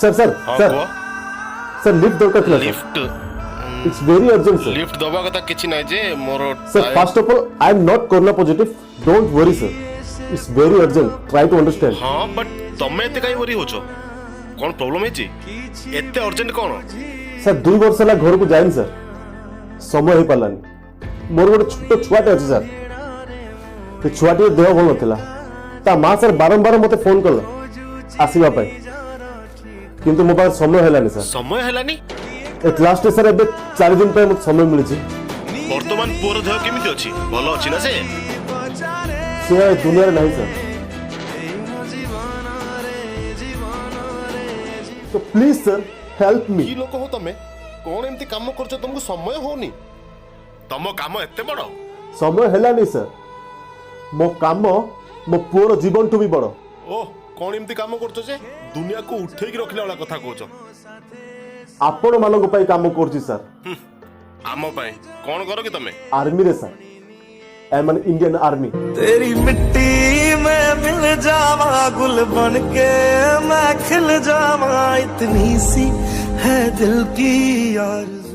sir sir हाँ sir कुह sir lift दरकार थिला sir lift it's very urgent sir lift दबा कथा किछि नै जे मोर sir first of all I am not corona positive don't worry sir it's very urgent try to understand हाँ बट तमे एते काई वरी होछो कोन प्रॉब्लम हेची एते अर्जेंट कोन सर 2 वर्ष होला घर को जाइन सर समय हे पालानी मोर गोटे छोट छुआटे अछि सर ते छुआटे देह भल नथिला ता मां सर बारंबार मते फोन करला आसीबा पाई किंतु मो पास समय हेलानी सर समय हेलानी एट लास्ट सर एबे 4 दिन पे मते समय मिलिछि वर्तमान पुअर देह केमिति अछि भलो अछि ना से दुनिया रे नहीं सर तो प्लीज सर हेल्प मी की लोक हो तमे कोन एमती काम करछो तुमको समय होनी तम काम एते बड़ समय हेलानी सर मो काम मो पुअर जीवन टू भी बड़ ओ कोन एमती काम करछो जे दुनिया को उठे की रखले वाला कथा कहछो आपण मानक पई काम करछि सर आम पाए कोन करो कि तमे आर्मी रे sir I am an Indian army तेरी मिट्टी में मिल जावा गुल बन के मैं खिल जावा इतनी सी है दिल की आरज़ू